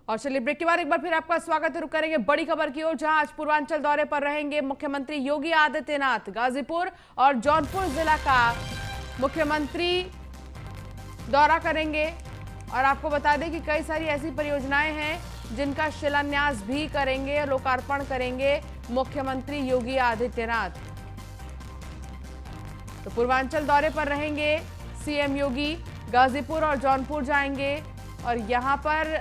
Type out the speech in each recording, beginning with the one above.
और चलिए ब्रेक के बाद एक बार फिर आपका स्वागत है। रुक करेंगे बड़ी खबर की ओर, जहां आज पूर्वांचल दौरे पर रहेंगे मुख्यमंत्री योगी आदित्यनाथ। गाजीपुर और जौनपुर जिला का मुख्यमंत्री दौरा करेंगे और आपको बता दें कि कई सारी ऐसी परियोजनाएं हैं जिनका शिलान्यास भी करेंगे, लोकार्पण करेंगे मुख्यमंत्री योगी आदित्यनाथ। तो पूर्वांचल दौरे पर रहेंगे सीएम योगी, गाजीपुर और जौनपुर जाएंगे और यहां पर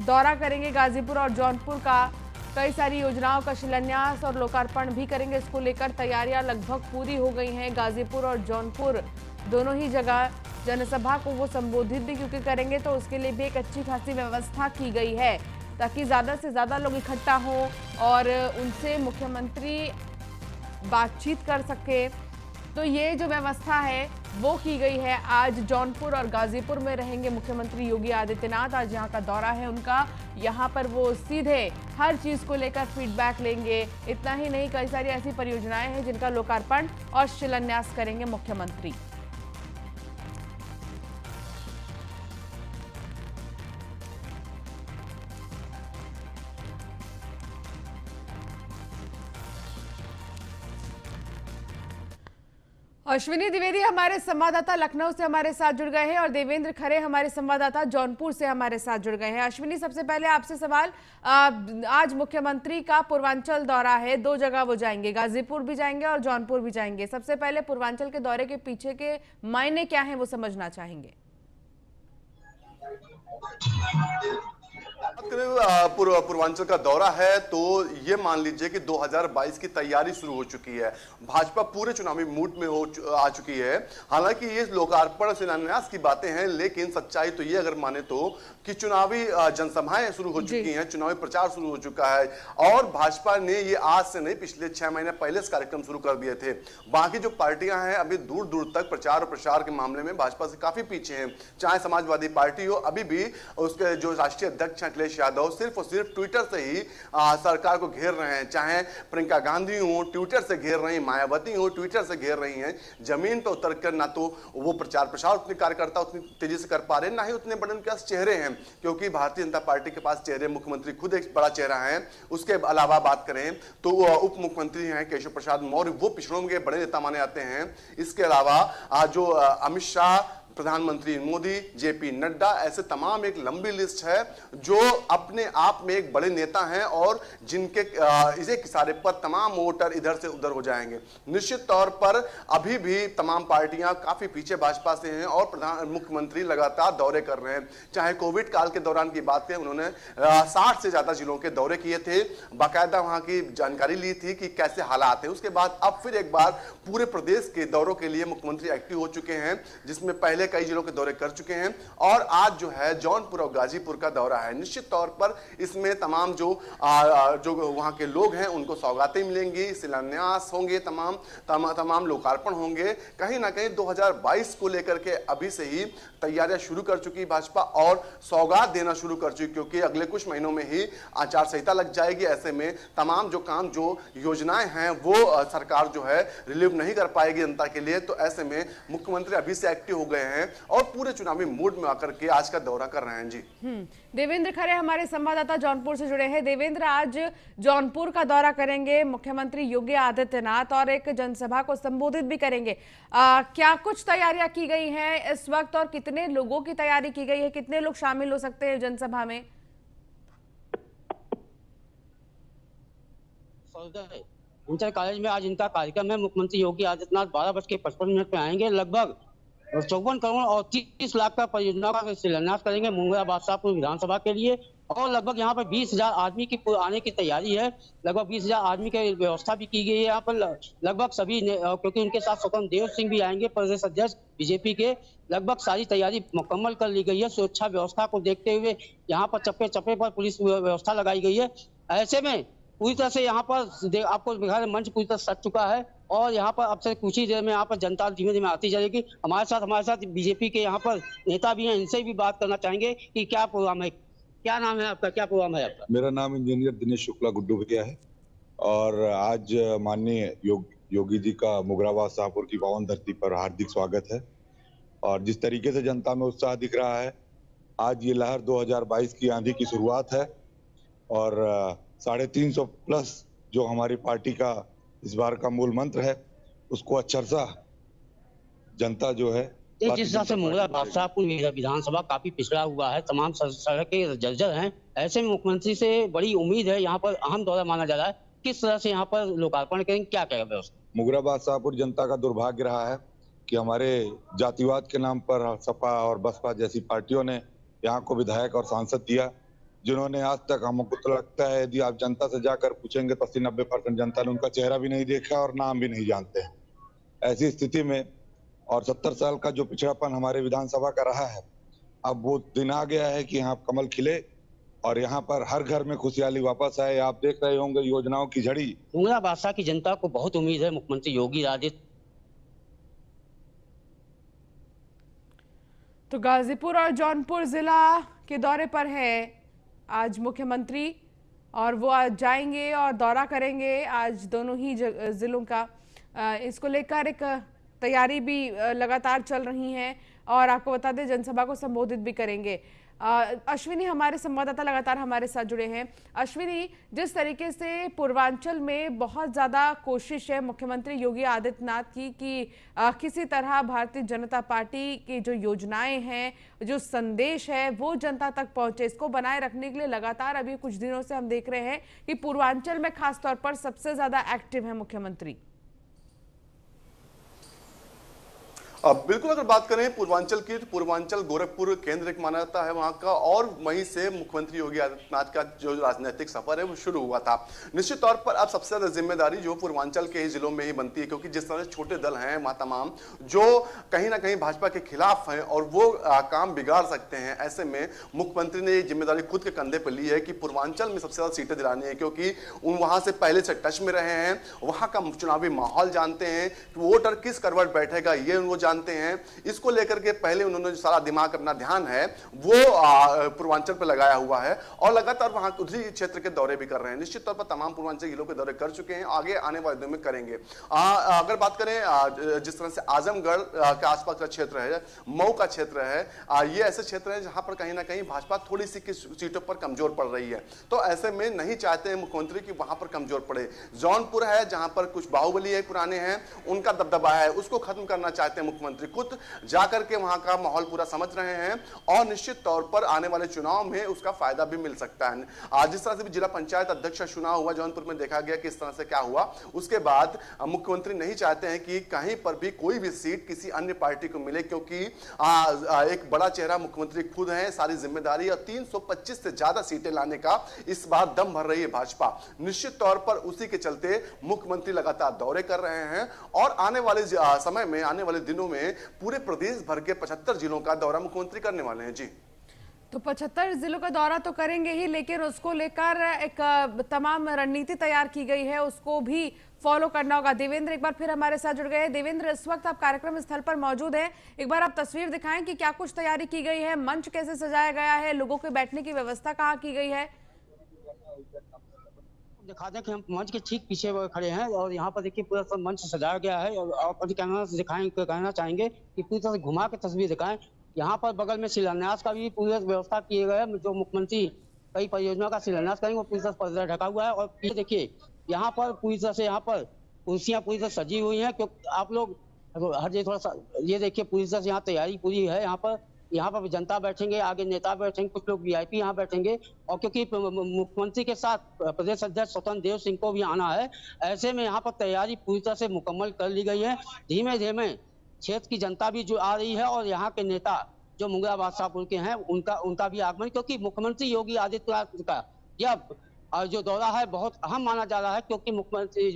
दौरा करेंगे गाजीपुर और जौनपुर का। कई सारी योजनाओं का शिलान्यास और लोकार्पण भी करेंगे। इसको लेकर तैयारियां लगभग पूरी हो गई हैं। गाजीपुर और जौनपुर दोनों ही जगह जनसभा को वो संबोधित भी क्योंकि करेंगे, तो उसके लिए भी एक अच्छी खासी व्यवस्था की गई है ताकि ज़्यादा से ज़्यादा लोग इकट्ठा हों और उनसे मुख्यमंत्री बातचीत कर सके। तो ये जो व्यवस्था है वो की गई है। आज जौनपुर और गाजीपुर में रहेंगे मुख्यमंत्री योगी आदित्यनाथ। आज यहाँ का दौरा है उनका, यहाँ पर वो सीधे हर चीज को लेकर फीडबैक लेंगे। इतना ही नहीं, कई सारी ऐसी परियोजनाएं हैं जिनका लोकार्पण और शिलान्यास करेंगे मुख्यमंत्री। अश्विनी द्विवेदी हमारे संवाददाता लखनऊ से हमारे साथ जुड़ गए हैं और देवेंद्र खरे हमारे संवाददाता जौनपुर से हमारे साथ जुड़ गए हैं। अश्विनी, सबसे पहले आपसे सवाल, आज मुख्यमंत्री का पूर्वांचल दौरा है, दो जगह वो जाएंगे, गाजीपुर भी जाएंगे और जौनपुर भी जाएंगे। सबसे पहले पूर्वांचल के दौरे के पीछे के मायने क्या हैं वो समझना चाहेंगे। पूर्वांचल का दौरा है तो ये मान लीजिए कि 2022 की तैयारी शुरू हो चुकी है। भाजपा पूरे चुनावी मूड में आ चुकी है। हालांकि ये लोकार्पण शिलान्यास की बातें हैं, लेकिन सच्चाई तो ये अगर माने तो कि चुनावी जनसभाएं शुरू हो चुकी हैं, चुनावी प्रचार शुरू हो चुका है और भाजपा ने ये आज से नहीं, पिछले 6 महीने पहले से कार्यक्रम शुरू कर दिए थे। बाकी जो पार्टियां हैं अभी दूर दूर तक प्रचार और प्रसार के मामले में भाजपा से काफी पीछे हैं। चाहे समाजवादी पार्टी हो, अभी भी उसके जो राष्ट्रीय अध्यक्ष अखिलेश यादव सिर्फ और सिर्फ ट्विटर से ही सरकार को घेर रहे हैं। चाहे प्रियंका गांधी हो, ट्विटर से घेर रही, मायावती हो, ट्विटर से घेर रही हैं। जमीन पर उतर कर ना तो वो प्रचार प्रसार उतने कार्यकर्ता उतनी तेजी से कर पा रहे हैं, ना ही उतने बड़े उनके पास चेहरे हैं, क्योंकि भारतीय जनता पार्टी के पास चेहरे, मुख्यमंत्री खुद एक बड़ा चेहरा है। उसके अलावा बात करें तो उप मुख्यमंत्री हैं केशव प्रसाद मौर्य, वो पिछड़ों के बड़े नेता माने जाते हैं। इसके अलावा जो अमित शाह, प्रधानमंत्री मोदी, जेपी नड्डा, ऐसे तमाम एक लंबी लिस्ट है जो अपने आप में एक बड़े नेता हैं और जिनके इसे इशारे पर तमाम वोटर इधर से उधर हो जाएंगे। निश्चित तौर पर अभी भी तमाम पार्टियां काफी पीछे भाजपा से हैं और मुख्यमंत्री लगातार दौरे कर रहे हैं। चाहे कोविड काल के दौरान की बात करें, उन्होंने 60 से ज्यादा जिलों के दौरे किए थे, बाकायदा वहां की जानकारी ली थी कि कैसे हालात है। उसके बाद अब फिर एक बार पूरे प्रदेश के दौरों के लिए मुख्यमंत्री एक्टिव हो चुके हैं, जिसमें पहले कई जिलों के दौरे कर चुके हैं और आज जो है जौनपुर और गाजीपुर का दौरा है। निश्चित तौर पर इसमें तमाम जो वहां के लोग हैं उनको सौगातें मिलेंगी, शिलान्यास होंगे, तमाम लोकार्पण होंगे। कहीं ना कहीं 2022 को लेकर के अभी से ही तैयारियां शुरू कर चुकी भाजपा और सौगात देना शुरू कर चुकी, क्योंकि अगले कुछ महीनों में ही आचार संहिता लग जाएगी। ऐसे में तमाम जो काम, जो योजनाएं हैं वो सरकार जो है रिलीव नहीं कर पाएगी जनता के लिए। तो ऐसे में मुख्यमंत्री अभी से एक्टिव हो गए हैं और पूरे चुनावी मूड में आकर के आज का दौरा कर रहे हैं। जी देवेंद्र खरे हमारे संवाददाता जौनपुर से जुड़े हैं। देवेंद्र, आज जौनपुर का दौरा करेंगे मुख्यमंत्री योगी आदित्यनाथ और एक जनसभा को संबोधित भी करेंगे। क्या कुछ तैयारियां की गई हैं इस वक्त और कितने लोगों की तैयारी की गई है, कितने लोग शामिल हो सकते हैं जनसभा में? इंटर कॉलेज में आज इनका कार्यक्रम है। मुख्यमंत्री योगी आदित्यनाथ 12:55 पे आएंगे। लगभग 54 करोड़ और 30 लाख का परियोजना का शिलान्यास करेंगे मुंगेर बादशाहपुर विधानसभा के लिए और लगभग यहाँ पर 20,000 आदमी की आने की तैयारी है। लगभग 20,000 आदमी की व्यवस्था भी की गई है यहाँ पर। लगभग सभी क्योंकि उनके साथ स्वतंत्र देव सिंह भी आएंगे, प्रदेश अध्यक्ष बीजेपी के। लगभग सारी तैयारी मुकम्मल कर ली गई है। सुरक्षा व्यवस्था को देखते हुए यहाँ पर चप्पे चप्पे पर पुलिस व्यवस्था लगाई गई है। ऐसे में पूरी तरह से यहाँ पर आपको मंच पूरी तरह सज चुका है और यहाँ पर अब से कुछ ही देर में यहाँ पर जनता धीमे धीमे आती जाएगी। हमारे साथ बीजेपी के यहाँ पर नेता भी हैं, इनसे भी बात करना चाहेंगे कि क्या प्रोग्राम है, क्या नाम है आपका, क्या प्रोग्राम है आपका? मेरा नाम इंजीनियर दिनेश शुक्ला गुड्डू भैया है और आज माननीय योगी जी का मुगराबाद शाहपुर की पावन धरती पर हार्दिक स्वागत है। और जिस तरीके से जनता में उत्साह दिख रहा है आज ये लहर 2022 की आंधी की शुरुआत है और 350 प्लस जो हमारी पार्टी का इस बार का मूल मंत्र है उसको अक्षरशः जनता जो है जिस हिसाब से मुंगला बादशाहपुर विधानसभा काफी पिछड़ा हुआ है, तमाम सड़कें जर्जर हैं, ऐसे में मुख्यमंत्री से बड़ी उम्मीद है, यहाँ पर अहम दौरा माना जा रहा है। किस तरह से यहाँ पर लोकार्पण करेंगे, क्या क्या व्यवस्था? मुगरा बादशाहपुर जनता का दुर्भाग्य रहा है कि हमारे जातिवाद के नाम पर सपा और बसपा जैसी पार्टियों ने यहाँ को विधायक और सांसद दिया, जिन्होंने आज तक, हमको तो लगता है यदि आप जनता से जाकर पूछेंगे तो 80-90% जनता ने उनका चेहरा भी नहीं देखा और नाम भी नहीं जानते हैं। ऐसी स्थिति में और 70 साल का जो पिछड़ापन हमारे विधानसभा का रहा है, अब वो दिन आ गया है कि यहाँ कमल खिले और यहाँ पर हर घर में खुशहाली वापस आए। आप देख रहे होंगे योजनाओं की झड़ी। मुंगला बादशाह की जनता को बहुत उम्मीद है मुख्यमंत्री योगी आदित्य। तो गाजीपुर और जौनपुर जिला के दौरे पर है आज मुख्यमंत्री और वो आज जाएंगे और दौरा करेंगे आज दोनों ही जिलों का। इसको लेकर एक तैयारी भी लगातार चल रही है और आपको बता दें जनसभा को संबोधित भी करेंगे। अश्विनी हमारे संवाददाता लगातार हमारे साथ जुड़े हैं। अश्विनी, जिस तरीके से पूर्वांचल में बहुत ज़्यादा कोशिश है मुख्यमंत्री योगी आदित्यनाथ की कि किसी तरह भारतीय जनता पार्टी की जो योजनाएं हैं, जो संदेश है वो जनता तक पहुंचे, इसको बनाए रखने के लिए लगातार अभी कुछ दिनों से हम देख रहे हैं कि पूर्वांचल में खासतौर पर सबसे ज़्यादा एक्टिव है मुख्यमंत्री। बिल्कुल, अगर बात करें पूर्वांचल की तो पूर्वांचल गोरखपुर केंद्र एक माना जाता है वहां का, और वहीं से मुख्यमंत्री योगी आदित्यनाथ का जो राजनीतिक सफर है वो शुरू हुआ था। निश्चित तौर पर अब सबसे ज्यादा जिम्मेदारी जो पूर्वांचल के ही जिलों में ही बनती है, क्योंकि जिस तरह से छोटे दल हैं वहां तमाम जो कहीं ना कहीं भाजपा के खिलाफ हैं और वो काम बिगाड़ सकते हैं, ऐसे में मुख्यमंत्री ने ये जिम्मेदारी खुद के कंधे पर ली है कि पूर्वांचल में सबसे ज्यादा सीटें दिलानी है, क्योंकि वहां से पहले से टच में रहे हैं, वहां का चुनावी माहौल जानते हैं, वोटर किस करवट बैठेगा ये वो जानते हैं। इसको लेकर के पहले उन्होंने जो सारा दिमाग, अपना ध्यान है वो पूर्वांचल पर लगाया हुआ है और लगातार वहां उसी क्षेत्र के दौरे भी कर रहे हैं। निश्चित तौर पर तमाम पूर्वांचल जिलों के दौरे कर चुके हैं, आगे आने वाले दिनों में करेंगे। अगर बात करें जिस तरह से आजमगढ़ के आसपास का क्षेत्र है, मऊ का क्षेत्र है, ये ऐसे क्षेत्र है जहां पर कहीं ना कहीं भाजपा थोड़ी सी सीटों पर कमजोर पड़ रही है, तो ऐसे में नहीं चाहते हैं मुख्यमंत्री कि वहां पर कमजोर पड़े। जौनपुर है जहां पर कुछ बाहुबली है पुराने हैं, उनका दबदबा है, उसको खत्म करना चाहते हैं मुख्यमंत्री, खुद जाकर के वहां का माहौल पूरा समझ रहे हैं और निश्चित तौर पर आने वाले चुनाव में उसका फायदा भी मिल सकता है। आज जिस तरह से भी जिला पंचायत अध्यक्ष चुनाव हुआ जौनपुर में, देखा गया किस तरह से क्या हुआ, उसके बाद मुख्यमंत्री नहीं चाहते हैं कि कहीं पर भी कोई भी सीट किसी अन्य पार्टी को मिले, क्योंकि एक बड़ा चेहरा मुख्यमंत्री खुद है, सारी जिम्मेदारी और 325 से ज्यादा सीटें लाने का इस बार दम भर रही है भाजपा। निश्चित तौर पर उसी के चलते मुख्यमंत्री लगातार दौरे कर रहे हैं और आने वाले समय में, आने वाले दिनों में पूरे प्रदेश भर के 75 जिलों का दौरा मुख्यमंत्री करने वाले हैं। जी, तो 75 जिलों का दौरा तो करेंगे ही, लेकिन उसको लेकर एक तमाम रणनीति तैयार की गई है, उसको भी फॉलो करना होगा। देवेंद्र एक बार फिर हमारे साथ जुड़ गए हैं। देवेंद्र, इस वक्त आप कार्यक्रम स्थल पर मौजूद हैं, एक बार आप तस्वीर दिखाएं कि क्या कुछ तैयारी की गई है, मंच कैसे सजाया गया है, लोगों के बैठने की व्यवस्था कहाँ की गई है? दिखा दें कि हम मंच के ठीक पीछे खड़े हैं और यहाँ पर देखिए पूरा सब मंच सजाया गया है और आप कैमरा से कहना चाहेंगे कि पूरी तरह से घुमा के तस्वीर दिखाएं। यहाँ पर बगल में शिलान्यास का भी पूरी व्यवस्था किए गए है, जो मुख्यमंत्री कई परियोजनाओं का शिलान्यास करेंगे वो पूरी तरह पर्दा ढका हुआ है। और ये देखिए यहाँ पर पूरी तरह से यहाँ पर कुर्सियाँ पूरी तरह सजी हुई हैं, क्योंकि आप लोग हर थोड़ा सा ये देखिए पूरी तरह से यहाँ तैयारी पूरी है। यहाँ पर जनता बैठेंगे, आगे नेता बैठेंगे, कुछ लोग वीआईपी यहाँ बैठेंगे और क्योंकि मुख्यमंत्री के साथ प्रदेश अध्यक्ष स्वतंत्र देव सिंह को भी आना है, ऐसे में यहाँ पर तैयारी पूरी तरह से मुकम्मल कर ली गई है। धीमे धीमे क्षेत्र की जनता भी जो आ रही है और यहाँ के नेता जो मुंगरा बादशाहपुर के हैं उनका भी आगमन, क्योंकि मुख्यमंत्री योगी आदित्यनाथ का यह जो दौरा है बहुत अहम माना जा रहा है, क्योंकि मुख्यमंत्री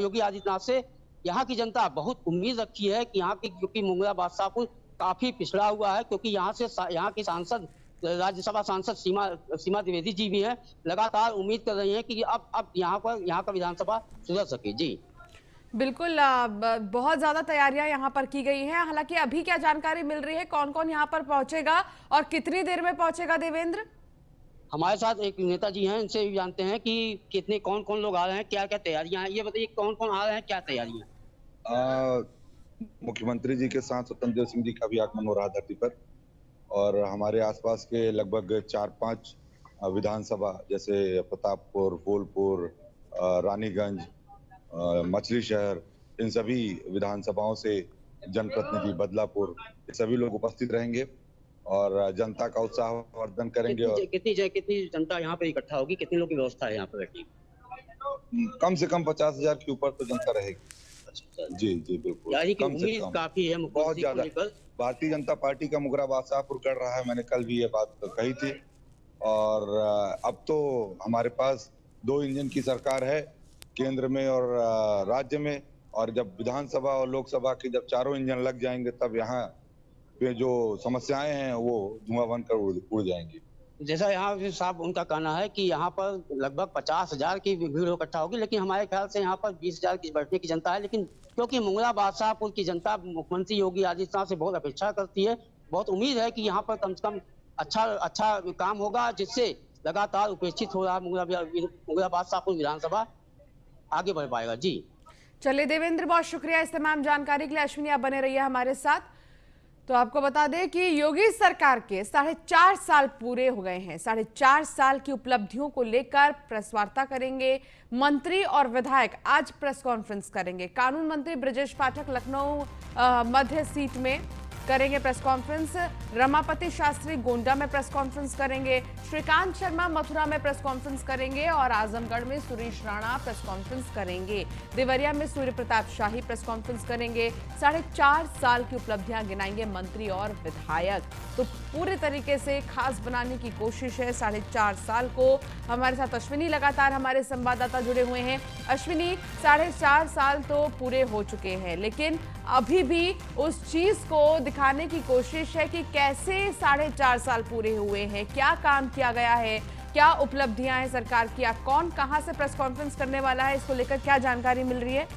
योगी आदित्यनाथ से यहाँ की जनता बहुत उम्मीद रखी है कि क्योंकि मुंगरा बादशाहपुर काफी पिछड़ा हुआ है, क्योंकि यहाँ की सांसद राज्यसभा सांसद सीमा द्विवेदी जी भी हैं, लगातार उम्मीद कर रही हैं कि अब यहाँ का विधानसभा सुधर सके। जी बिल्कुल, बहुत ज्यादा तैयारियां यहाँ पर की गई हैं। हालांकि अभी क्या जानकारी मिल रही है, कौन कौन यहाँ पर पहुंचेगा और कितनी देर में पहुंचेगा? देवेंद्र, हमारे साथ एक नेता जी हैं, इनसे भी जानते हैं कि कौन कौन लोग आ रहे हैं, क्या क्या तैयारियां हैं। ये बताइए कौन कौन आ रहे हैं, क्या तैयारियां? मुख्यमंत्री जी के साथ स्वतंत्र देव सिंह जी का भी आगमन हो रहा है धरती पर और हमारे आसपास के लगभग 4-5 विधानसभा जैसे प्रतापपुर, फूलपुर, रानीगंज, मछली शहर, इन सभी विधानसभाओं से जनप्रतिनिधि, बदलापुर, ये सभी लोग उपस्थित रहेंगे और जनता का उत्साहवर्धन करेंगे। और कितनी जनता यहाँ पे इकट्ठा होगी, कितने लोग की व्यवस्था है यहाँ पे बैठने की? कम से कम 50,000 के ऊपर तो जनता रहेगी। जी जी बिल्कुल, यानी कि कम से उम्मीद कम काफी है बहुत मुख्यमंत्री को ज्यादा। लेकर। भारतीय जनता पार्टी का मुखरा बादशाहपुर कर रहा है, मैंने कल भी ये बात कही थी। और अब तो हमारे पास 2 इंजन की सरकार है, केंद्र में और राज्य में। और जब विधानसभा और लोकसभा के जब चारों इंजन लग जाएंगे, तब यहाँ पे जो समस्याएं हैं वो धुआं बनकर उड़ जाएंगी। जैसा यहाँ भी साहब उनका कहना है कि यहाँ पर लगभग 50,000 की भीड़ इकट्ठा होगी, लेकिन हमारे ख्याल से यहाँ पर 20,000 की बैठने की जनता है। लेकिन क्योंकि मुंगला बादशाहपुर की जनता मुख्यमंत्री योगी आदित्यनाथ से बहुत अपेक्षा करती है, बहुत उम्मीद है कि यहाँ पर कम से कम अच्छा काम होगा, जिससे लगातार उपेक्षित हो रहा मुंगला बादशाहपुर विधानसभा आगे बढ़ पाएगा। जी चलिए देवेंद्र, बहुत शुक्रिया इस तमाम जानकारी के लिए। अश्विनी, आप बने रहिए हमारे साथ। तो आपको बता दें कि योगी सरकार के 4.5 साल पूरे हो गए हैं। 4.5 साल की उपलब्धियों को लेकर प्रेस वार्ता करेंगे मंत्री और विधायक। आज प्रेस कॉन्फ्रेंस करेंगे। कानून मंत्री ब्रजेश पाठक लखनऊ मध्य सीट में करेंगे प्रेस कॉन्फ्रेंस। रमापति शास्त्री गोंडा में प्रेस कॉन्फ्रेंस करेंगे। श्रीकांत शर्मा मथुरा में प्रेस कॉन्फ्रेंस करेंगे और आजमगढ़ में सुरेश राणा प्रेस कॉन्फ्रेंस करेंगे। देवरिया में सूर्य प्रताप शाही प्रेस कॉन्फ्रेंस करेंगे। 4.5 साल की उपलब्धियां गिनाएंगे मंत्री और विधायक। तो पूरे तरीके से खास बनाने की कोशिश है 4.5 साल को। हमारे साथ अश्विनी लगातार हमारे संवाददाता जुड़े हुए हैं। अश्विनी, 4.5 साल तो पूरे हो चुके हैं, लेकिन अभी भी उस चीज को दिखाने की कोशिश है कि कैसे 4.5 साल पूरे हुए हैं, क्या काम किया गया है, क्या उपलब्धियां हैं सरकार की, कौन कहां से प्रेस कॉन्फ्रेंस करने वाला है, इसको लेकर क्या जानकारी मिल रही है?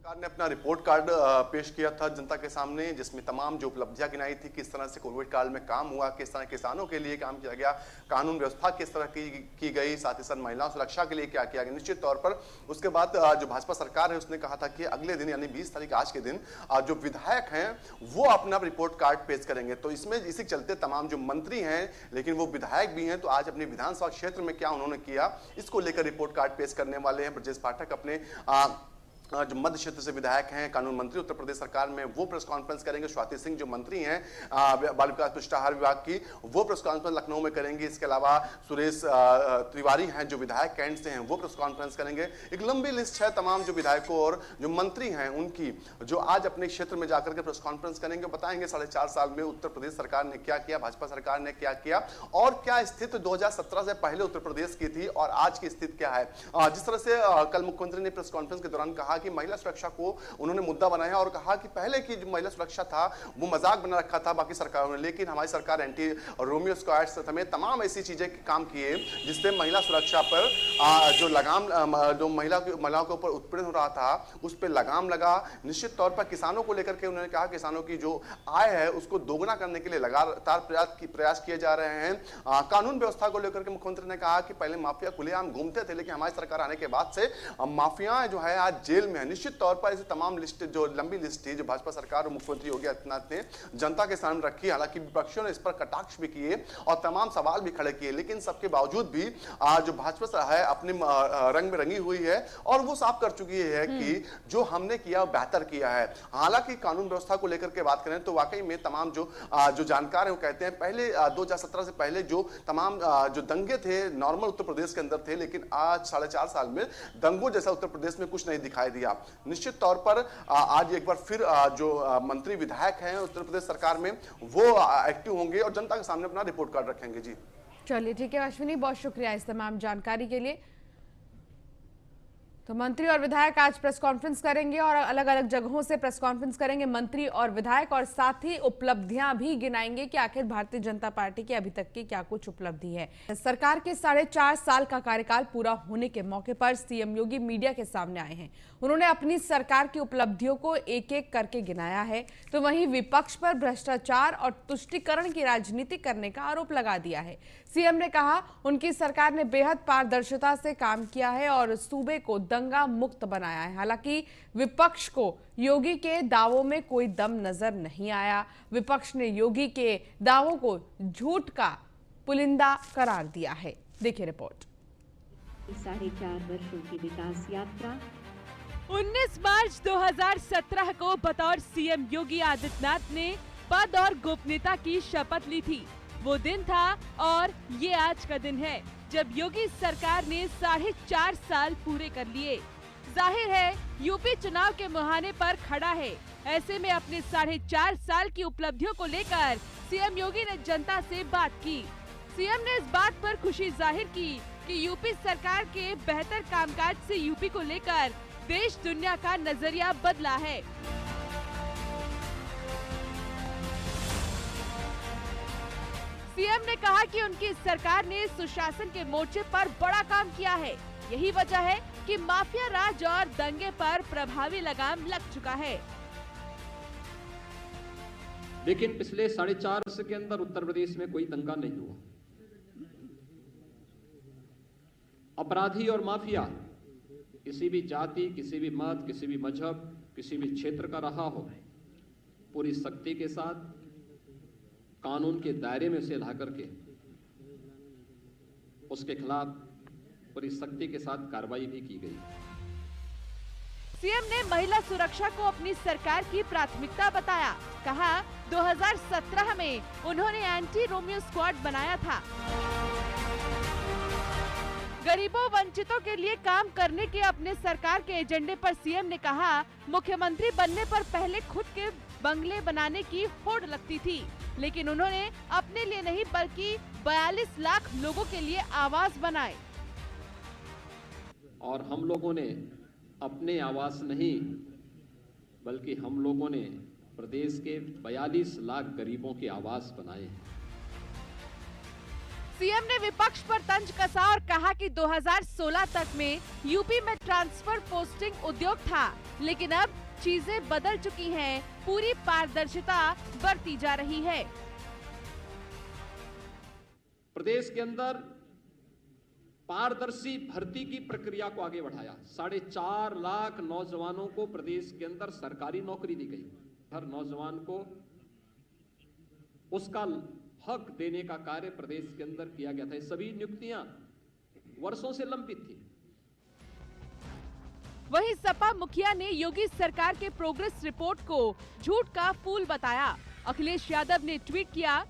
सरकार ने अपना रिपोर्ट कार्ड पेश किया था जनता के सामने, जिसमें तमाम जो उपलब्धियां गिनाई थी, किस तरह से कोविड काल में काम हुआ, किस तरह किसानों के लिए काम किया गया, कानून व्यवस्था किस तरह की गई, साथ ही साथ महिलाओं सुरक्षा के लिए क्या किया गया। निश्चित तौर पर उसके बाद जो भाजपा सरकार है उसने कहा था कि अगले दिन यानी 20 तारीख आज के दिन जो विधायक हैं वो अपना रिपोर्ट कार्ड पेश करेंगे। तो इसमें इसी चलते तमाम जो मंत्री हैं लेकिन वो विधायक भी हैं, तो आज अपने विधानसभा क्षेत्र में क्या उन्होंने किया इसको लेकर रिपोर्ट कार्ड पेश करने वाले हैं। ब्रजेश पाठक अपने जो मध्य क्षेत्र से विधायक हैं, कानून मंत्री उत्तर प्रदेश सरकार में, वो प्रेस कॉन्फ्रेंस करेंगे। स्वाति सिंह जो मंत्री हैं बाल विकास पुष्टाहार विभाग की, वो प्रेस कॉन्फ्रेंस लखनऊ में करेंगी। इसके अलावा सुरेश तिवारी हैं जो विधायक कैंट से हैं, वो प्रेस कॉन्फ्रेंस करेंगे। एक लंबी लिस्ट है तमाम जो विधायकों और जो मंत्री हैं उनकी, जो आज अपने क्षेत्र में जाकर के प्रेस कॉन्फ्रेंस करेंगे, बताएंगे 4.5 साल में उत्तर प्रदेश सरकार ने क्या किया, भाजपा सरकार ने क्या किया और क्या स्थिति 2017 से पहले उत्तर प्रदेश की थी और आज की स्थिति क्या है। जिस तरह से कल मुख्यमंत्री ने प्रेस कॉन्फ्रेंस के दौरान कहा कि महिला सुरक्षा को उन्होंने मुद्दा बनाया और कहा कि पहले की जो महिला सुरक्षा था वो मजाक बना रखा था बाकी सरकारों ने, लेकिन हमारी सरकार एंटी रोमियो स्क्वाड समेत तमाम ऐसी चीजें काम किए जिससे महिला सुरक्षा पर जो लगाम जो महिलाओं के ऊपर उत्पीड़न हो रहा था उस पर लगाम लगा। निश्चित तौर पर किसानों को लेकर के उन्होंने कहा किसानों की जो आय है उसको दोगुना करने के लिए लगातार प्रयास किए जा रहे हैं। कानून व्यवस्था को लेकर के मुख्यमंत्री ने कहा कि पहले माफिया खुलेआम घूमते थे, लेकिन हमारी सरकार आने के बाद से माफिया जो है आज जेल में है। निश्चित तौर पर ऐसे तमाम लिस्ट जो लंबी लिस्ट थी जो भाजपा सरकार और मुख्यमंत्री योगी आदित्यनाथ ने जनता के सामने रखी, हालांकि विपक्षियों ने इस पर कटाक्ष भी किए और तमाम सवाल भी खड़े किए, लेकिन सबके बावजूद भी जो भाजपा है अपने रंग में रंगी हुई है और वो साफ कर चुकी है कि जो हमने किया बेहतर किया है। हालांकि कानून व्यवस्था को लेकर के बात करें तो वाकई में तमाम जो जानकार है वो कहते हैं पहले 2017 से पहले जो तमाम जो दंगे थे नॉर्मल उत्तर प्रदेश के अंदर थे, लेकिन आज 4.5 साल में दंगों जैसा उत्तर प्रदेश में कुछ नहीं दिखाई दिया। निश्चित तौर पर आज एक बार फिर जो मंत्री विधायक हैं उत्तर प्रदेश सरकार में वो एक्टिव होंगे और जनता के सामने अपना रिपोर्ट कार्ड रखेंगे। जी चलिए ठीक है अश्विनी, बहुत शुक्रिया इस तमाम जानकारी के लिए। तो मंत्री और विधायक आज प्रेस कॉन्फ्रेंस करेंगे और अलग अलग जगहों से प्रेस कॉन्फ्रेंस करेंगे मंत्री और विधायक, और साथ ही उपलब्धियां भी गिनाएंगे कि आखिर भारतीय जनता पार्टी की अभी तक की क्या कुछ उपलब्धि है। सरकार के 4.5 साल का कार्यकाल पूरा होने के मौके पर सीएम योगी मीडिया के सामने आए हैं। उन्होंने अपनी सरकार की उपलब्धियों को एक एक करके गिनाया है, तो वहीं विपक्ष पर भ्रष्टाचार और तुष्टीकरण की राजनीति करने का आरोप लगा दिया है। सीएम ने कहा उनकी सरकार ने बेहद पारदर्शिता से काम किया है और सूबे को दंगा मुक्त बनाया है। हालांकि विपक्ष को योगी के दावों में कोई दम नजर नहीं आया। विपक्ष ने योगी के दावों को झूठ का पुलिंदा करार दिया है। देखिए रिपोर्ट। 4.5 वर्षों की विकास यात्रा। 19 मार्च 2017 को बतौर सीएम योगी आदित्यनाथ ने पद और गोपनीयता की शपथ ली थी। वो दिन था और ये आज का दिन है जब योगी सरकार ने 4.5 साल पूरे कर लिए। जाहिर है यूपी चुनाव के मुहाने पर खड़ा है। ऐसे में अपने 4.5 साल की उपलब्धियों को लेकर सीएम योगी ने जनता से बात की। सीएम ने इस बात पर खुशी जाहिर की कि यूपी सरकार के बेहतर कामकाज से यूपी को लेकर देश दुनिया का नजरिया बदला है। सीएम ने कहा कि उनकी सरकार ने सुशासन के मोर्चे पर बड़ा काम किया है। यही वजह है कि माफिया राज और दंगे पर प्रभावी लगाम लग चुका है। लेकिन पिछले 4.5 वर्ष के अंदर उत्तर प्रदेश में कोई दंगा नहीं हुआ। अपराधी और माफिया किसी भी जाति, किसी भी मत, किसी भी मजहब, किसी भी क्षेत्र का रहा हो, पूरी सख्ती के साथ कानून के दायरे में उसे ला करके उसके खिलाफ पूरी सख्ती के साथ कार्रवाई भी की गई। सीएम ने महिला सुरक्षा को अपनी सरकार की प्राथमिकता बताया। कहा 2017 में उन्होंने एंटी रोमियो स्क्वाड बनाया था। गरीबों वंचितों के लिए काम करने के अपने सरकार के एजेंडे पर सीएम ने कहा, मुख्यमंत्री बनने पर पहले खुद के बंगले बनाने की होड़ लगती थी, लेकिन उन्होंने अपने लिए नहीं बल्कि 42 लाख लोगों के लिए आवास बनाए। और हम लोगों ने अपने आवास नहीं बल्कि हम लोगों ने प्रदेश के 42 लाख गरीबों के आवास बनाए हैं। सीएम ने विपक्ष पर तंज कसा और कहा कि 2016 तक में यूपी में ट्रांसफर पोस्टिंग उद्योग था, लेकिन अब चीजें बदल चुकी हैं, पूरी पारदर्शिता बरती जा रही है। प्रदेश के अंदर पारदर्शी भर्ती की प्रक्रिया को आगे बढ़ाया। 4.5 लाख नौजवानों को प्रदेश के अंदर सरकारी नौकरी दी गई। हर नौजवान को उसका हक देने का कार्य प्रदेश के अंदर किया गया था। ये सभी नियुक्तियां वर्षों से लंबित थी। वहीं सपा मुखिया ने योगी सरकार के प्रोग्रेस रिपोर्ट को झूठ का फूल बताया। अखिलेश यादव ने ट्वीट किया,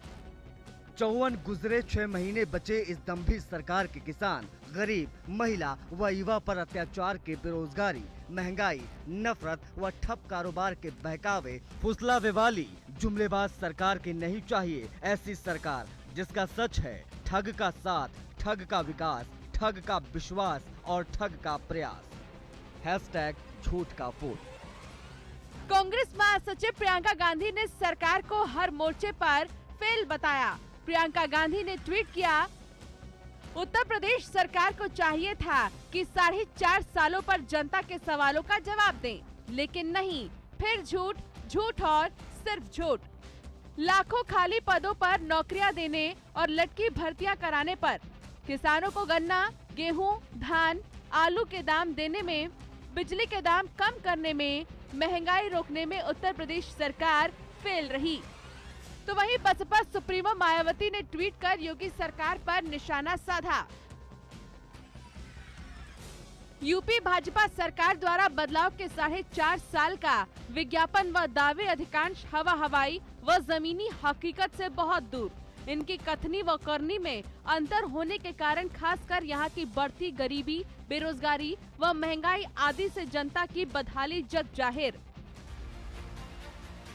54 गुजरे 6 महीने बचे इस दम्भी सरकार के किसान, गरीब, महिला व युवा पर अत्याचार के बेरोजगारी, महंगाई, नफरत व ठप कारोबार के बहकावे, फुसलावे वाली जुमलेबाज सरकार की नहीं चाहिए। ऐसी सरकार जिसका सच है ठग का साथ, ठग का विकास, ठग का विश्वास और ठग का प्रयास। #झूठ का फूल। कांग्रेस महासचिव प्रियंका गांधी ने सरकार को हर मोर्चे पर फेल बताया। प्रियंका गांधी ने ट्वीट किया, उत्तर प्रदेश सरकार को चाहिए था कि 4.5 सालों पर जनता के सवालों का जवाब दें, लेकिन नहीं, फिर झूठ, झूठ और सिर्फ झूठ। लाखों खाली पदों पर नौकरियां देने और लटकी भर्तियां कराने पर, किसानों को गन्ना, गेहूं, धान, आलू के दाम देने में, बिजली के दाम कम करने में, महंगाई रोकने में उत्तर प्रदेश सरकार फेल रही। तो वहीं बसपा सुप्रीमो मायावती ने ट्वीट कर योगी सरकार पर निशाना साधा। यूपी भाजपा सरकार द्वारा बदलाव के 4.5 साल का विज्ञापन व दावे अधिकांश हवा हवाई व जमीनी हकीकत से बहुत दूर। इनकी कथनी व करनी में अंतर होने के कारण खासकर यहाँ की बढ़ती गरीबी, बेरोजगारी व महंगाई आदि से जनता की बदहाली जग जाहिर।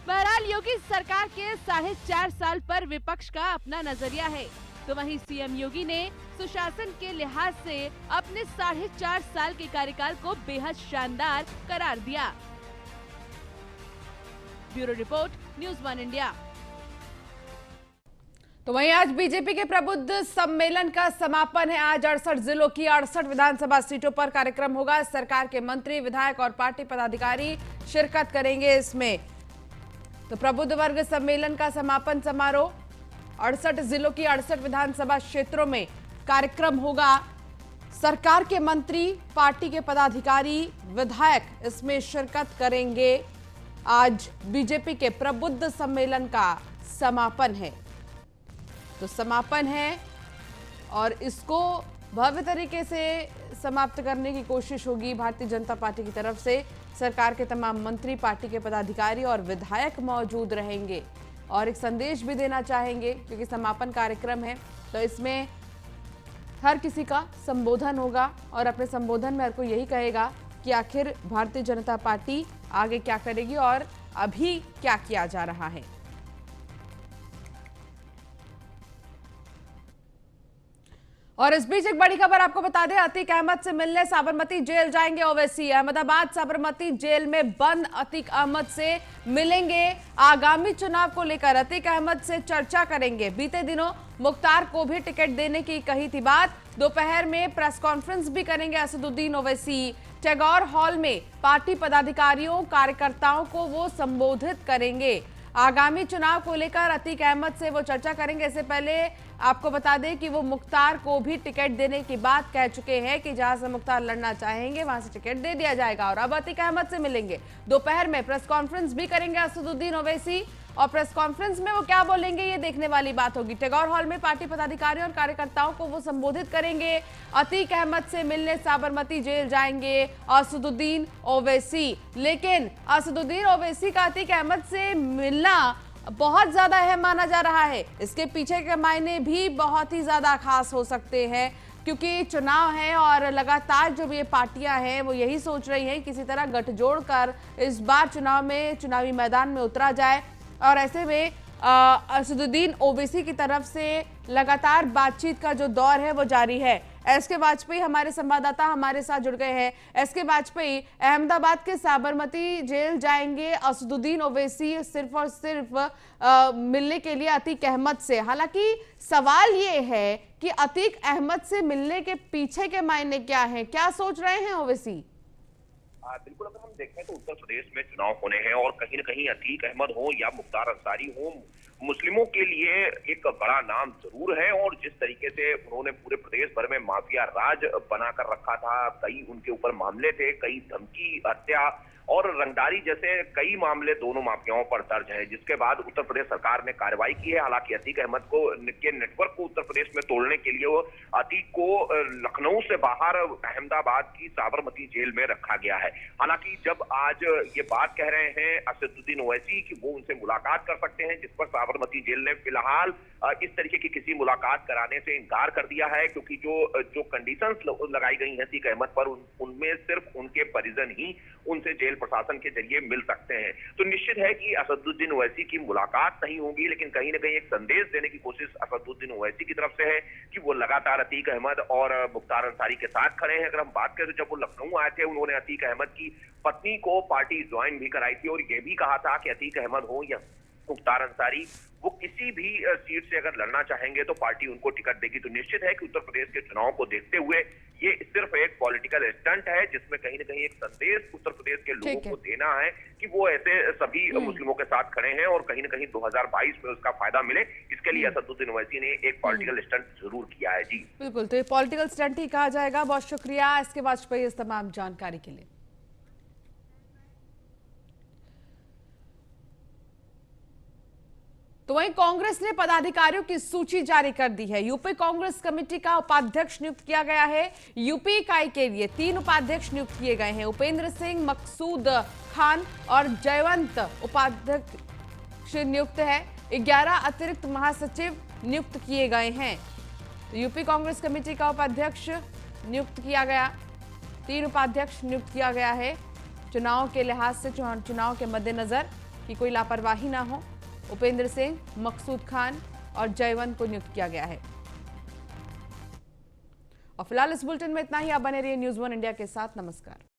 बहरहाल योगी सरकार के 4.5 साल पर विपक्ष का अपना नजरिया है, तो वहीं सीएम योगी ने सुशासन के लिहाज से अपने 4.5 साल के कार्यकाल को बेहद शानदार करार दिया। Bureau report, news 1 India. तो वहीं आज बीजेपी के प्रबुद्ध सम्मेलन का समापन है। आज 68 जिलों की 68 विधानसभा सीटों पर कार्यक्रम होगा। सरकार के मंत्री, विधायक और पार्टी पदाधिकारी शिरकत करेंगे इसमें। तो प्रबुद्ध वर्ग सम्मेलन का समापन समारोह 68 जिलों की 68 विधानसभा क्षेत्रों में कार्यक्रम होगा। सरकार के मंत्री, पार्टी के पदाधिकारी, विधायक इसमें शिरकत करेंगे। आज बीजेपी के प्रबुद्ध सम्मेलन का समापन है। तो समापन है और इसको भव्य तरीके से समाप्त करने की कोशिश होगी भारतीय जनता पार्टी की तरफ से। सरकार के तमाम मंत्री, पार्टी के पदाधिकारी और विधायक मौजूद रहेंगे और एक संदेश भी देना चाहेंगे क्योंकि समापन कार्यक्रम है। तो इसमें हर किसी का संबोधन होगा और अपने संबोधन में हर कोई यही कहेगा कि आखिर भारतीय जनता पार्टी आगे क्या करेगी और अभी क्या किया जा रहा है। और इस बीच एक बड़ी खबर आपको बता दें, अतीक अहमद से मिलने साबरमती जेल जाएंगे ओवैसी। अहमदाबाद साबरमती जेल में बंद अतीक अहमद से मिलेंगे। आगामी चुनाव को लेकर अतीक अहमद से चर्चा करेंगे। बीते दिनों मुख्तार को भी टिकट देने की कही थी बात। दोपहर में प्रेस कॉन्फ्रेंस भी करेंगे असदुद्दीन ओवैसी। टैगोर हॉल में पार्टी पदाधिकारियों, कार्यकर्ताओं को वो संबोधित करेंगे। आगामी चुनाव को लेकर अतीक अहमद से वो चर्चा करेंगे। इससे पहले आपको बता दें कि वो मुख्तार को भी टिकट देने की बात कह चुके हैं कि जहां से मुख्तार लड़ना चाहेंगे वहां से टिकट दे दिया जाएगा। और अब अतीक अहमद से मिलेंगे। दोपहर में प्रेस कॉन्फ्रेंस भी करेंगे असदुद्दीन ओवैसी और प्रेस कॉन्फ्रेंस में वो क्या बोलेंगे ये देखने वाली बात होगी। टैगोर हॉल में पार्टी पदाधिकारियों और कार्यकर्ताओं को वो संबोधित करेंगे। अतीक अहमद से मिलने साबरमती जेल जाएंगे असदुद्दीन ओवैसी। लेकिन असदुद्दीन ओवैसी का अतीक अहमद से मिलना बहुत ज्यादा अहम माना जा रहा है। इसके पीछे के मायने भी बहुत ही ज्यादा खास हो सकते हैं क्योंकि चुनाव है और लगातार जो ये पार्टियां हैं वो यही सोच रही हैं किसी तरह गठजोड़ कर इस बार चुनाव में चुनावी मैदान में उतरा जाए। और ऐसे में असदुद्दीन ओवैसी की तरफ से लगातार बातचीत का जो दौर है वो जारी है। एसके वाजपेयी हमारे संवाददाता हमारे साथ जुड़ गए हैं। एसके वाजपेयी, अहमदाबाद के साबरमती जेल जाएंगे असदुद्दीन ओवैसी सिर्फ और सिर्फ मिलने के लिए अतीक अहमद से। हालांकि सवाल ये है कि अतीक अहमद से मिलने के पीछे के मायने क्या हैं, क्या सोच रहे हैं ओवैसी? बिल्कुल, अगर हम देखें तो उत्तर प्रदेश में चुनाव होने हैं और कहीं न कहीं अतीक अहमद हो या मुख्तार अंसारी हो, मुस्लिमों के लिए एक बड़ा नाम जरूर है। और जिस तरीके से उन्होंने पूरे प्रदेश भर में माफिया राज बनाकर रखा था, कई उनके ऊपर मामले थे, कई धमकी, हत्या और रंगदारी जैसे कई मामले दोनों माफियाओं पर दर्ज है, जिसके बाद उत्तर प्रदेश सरकार ने कार्रवाई की है। हालांकि अतीक अहमद के नेटवर्क को उत्तर प्रदेश में तोड़ने के लिए वो अतीक को लखनऊ से बाहर अहमदाबाद की साबरमती जेल में रखा गया है। हालांकि जब आज ये बात कह रहे हैं असदुद्दीन ओवैसी कि वो उनसे मुलाकात कर सकते हैं, जिस पर साबरमती जेल ने फिलहाल इस तरीके की किसी मुलाकात कराने से इनकार कर दिया है क्योंकि जो कंडीशंस लगाई गई हैं अतीक अहमद पर उनमें सिर्फ उनके परिजन ही उनसे जेल प्रशासन के जरिए मिल सकते हैं। तो निश्चित है कि असदुद्दीन ओवैसी की मुलाकात नहीं होगी, लेकिन कहीं ना कहीं एक संदेश देने की कोशिश असदुद्दीन ओवैसी की तरफ से है कि वो लगातार अतीक अहमद और मुख्तार अंसारी के साथ खड़े हैं। अगर हम बात करें तो जब वो लखनऊ आए थे, उन्होंने अतीक अहमद की पत्नी को पार्टी ज्वाइन भी कराई थी और ये भी कहा था कि अतीक अहमद हो या मुख्तार अंसारी, वो किसी भी सीट से अगर लड़ना चाहेंगे तो पार्टी उनको टिकट देगी। तो निश्चित है कि उत्तर प्रदेश के चुनाव को देखते हुए ये सिर्फ एक पॉलिटिकल स्टंट है जिसमें कहीं ना कहीं एक संदेश उत्तर प्रदेश के लोगों को देना है कि वो ऐसे सभी मुस्लिमों के साथ खड़े हैं और कहीं ना कहीं 2022 में उसका फायदा मिले। इसके लिए असदुद्दीन ओवैसी ने एक पॉलिटिकल स्टंट जरूर किया है। जी बिल्कुल, तो ये पॉलिटिकल स्टंट ही कहा जाएगा। बहुत शुक्रिया एसके वाजपेयी इस तमाम जानकारी के लिए। तो वहीं कांग्रेस ने पदाधिकारियों की सूची जारी कर दी है। यूपी कांग्रेस कमेटी का उपाध्यक्ष नियुक्त किया गया है। यूपी इकाई के लिए 3 उपाध्यक्ष नियुक्त किए गए हैं। उपेंद्र सिंह, मकसूद खान और जयवंत उपाध्यक्ष नियुक्त है। 11 अतिरिक्त महासचिव नियुक्त किए गए हैं। तो यूपी कांग्रेस कमेटी का उपाध्यक्ष नियुक्त किया गया, 3 उपाध्यक्ष नियुक्त किया गया है। चुनाव के लिहाज से, चुनाव के मद्देनजर कि कोई लापरवाही ना हो, उपेंद्र सिंह, मकसूद खान और जयवंत को नियुक्त किया गया है। और फिलहाल इस बुलेटिन में इतना ही। आप बने रहिए न्यूज़ 1 इंडिया के साथ। नमस्कार।